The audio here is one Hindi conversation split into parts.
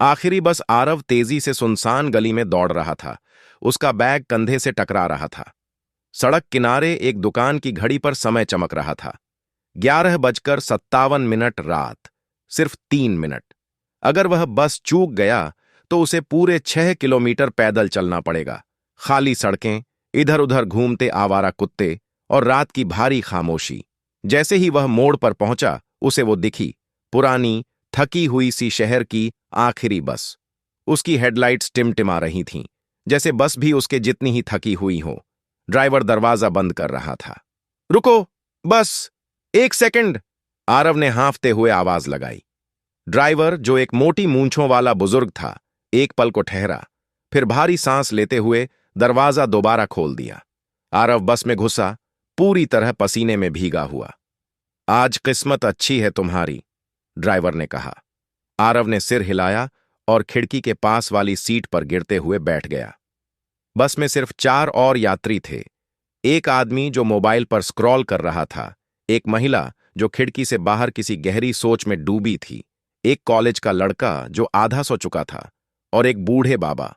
आखिरी बस आरव तेजी से सुनसान गली में दौड़ रहा था। उसका बैग कंधे से टकरा रहा था। सड़क किनारे एक दुकान की घड़ी पर समय चमक रहा था। 11:57 रात। सिर्फ 3 मिनट। अगर वह बस चूक गया तो उसे पूरे 6 किलोमीटर पैदल चलना पड़ेगा। खाली सड़कें, इधर उधर घूमते आवारा कुत्ते और रात की भारी खामोशी। जैसे ही वह मोड़ पर पहुंचा, उसे वो दिखी, पुरानी थकी हुई सी शहर की आखिरी बस। उसकी हेडलाइट्स टिमटिमा रही थीं, जैसे बस भी उसके जितनी ही थकी हुई हो। ड्राइवर दरवाजा बंद कर रहा था। रुको, बस 1 सेकंड। आरव ने हांफते हुए आवाज लगाई। ड्राइवर, जो एक मोटी मूंछों वाला बुजुर्ग था, एक पल को ठहरा, फिर भारी सांस लेते हुए दरवाजा दोबारा खोल दिया। आरव बस में घुसा, पूरी तरह पसीने में भीगा हुआ। आज किस्मत अच्छी है तुम्हारी, ड्राइवर ने कहा। आरव ने सिर हिलाया और खिड़की के पास वाली सीट पर गिरते हुए बैठ गया। बस में सिर्फ 4 और यात्री थे। एक आदमी जो मोबाइल पर स्क्रॉल कर रहा था, एक महिला जो खिड़की से बाहर किसी गहरी सोच में डूबी थी, एक कॉलेज का लड़का जो आधा सो चुका था, और एक बूढ़े बाबा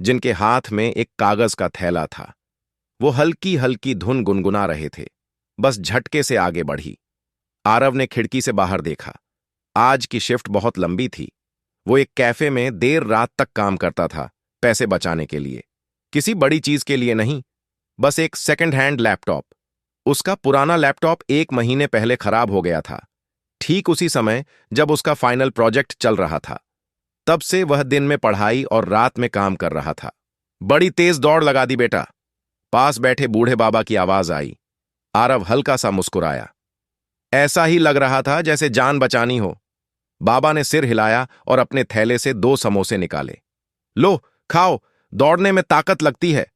जिनके हाथ में एक कागज का थैला था। वो हल्की हल्की धुन गुनगुना रहे थे। बस झटके से आगे बढ़ी। आरव ने खिड़की से बाहर देखा। आज की शिफ्ट बहुत लंबी थी। वो एक कैफे में देर रात तक काम करता था, पैसे बचाने के लिए। किसी बड़ी चीज के लिए नहीं, बस एक सेकंड हैंड लैपटॉप। उसका पुराना लैपटॉप 1 महीने पहले खराब हो गया था, ठीक उसी समय जब उसका फाइनल प्रोजेक्ट चल रहा था। तब से वह दिन में पढ़ाई और रात में काम कर रहा था। बड़ी तेज दौड़ लगा दी बेटा, पास बैठे बूढ़े बाबा की आवाज आई। आरव हल्का सा मुस्कुराया। ऐसा ही लग रहा था जैसे जान बचानी हो। बाबा ने सिर हिलाया और अपने थैले से 2 समोसे निकाले। लो, खाओ, दौड़ने में ताकत लगती है।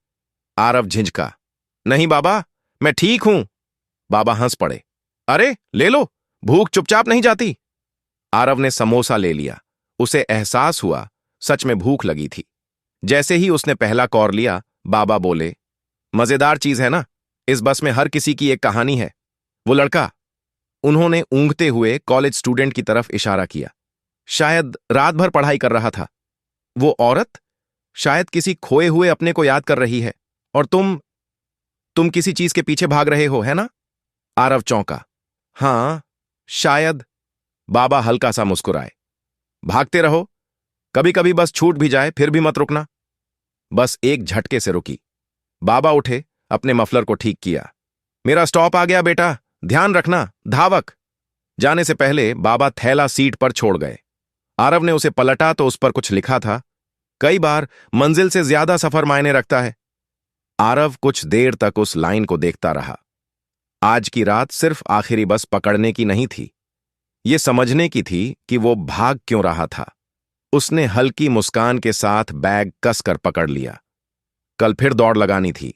आरव झिझका। नहीं बाबा, मैं ठीक हूं। बाबा हंस पड़े। अरे ले लो, भूख चुपचाप नहीं जाती। आरव ने समोसा ले लिया। उसे एहसास हुआ सच में भूख लगी थी। जैसे ही उसने पहला कौर लिया, बाबा बोले, मजेदार चीज है ना, इस बस में हर किसी की एक कहानी है। वो लड़का, उन्होंने ऊँघते हुए कॉलेज स्टूडेंट की तरफ इशारा किया, शायद रात भर पढ़ाई कर रहा था। वो औरत शायद किसी खोए हुए अपने को याद कर रही है। और तुम किसी चीज के पीछे भाग रहे हो, है ना? आरव चौंका। हां, शायद। बाबा हल्का सा मुस्कुराए। भागते रहो, कभी कभी बस छूट भी जाए, फिर भी मत रुकना। बस एक झटके से रुकी। बाबा उठे, अपने मफलर को ठीक किया। मेरा स्टॉप आ गया बेटा, ध्यान रखना, धावक। जाने से पहले बाबा थैला सीट पर छोड़ गए। आरव ने उसे पलटा तो उस पर कुछ लिखा था, कई बार मंजिल से ज्यादा सफर मायने रखता है। आरव कुछ देर तक उस लाइन को देखता रहा। आज की रात सिर्फ आखिरी बस पकड़ने की नहीं थी, ये समझने की थी कि वो भाग क्यों रहा था। उसने हल्की मुस्कान के साथ बैग कसकर पकड़ लिया। कल फिर दौड़ लगानी थी।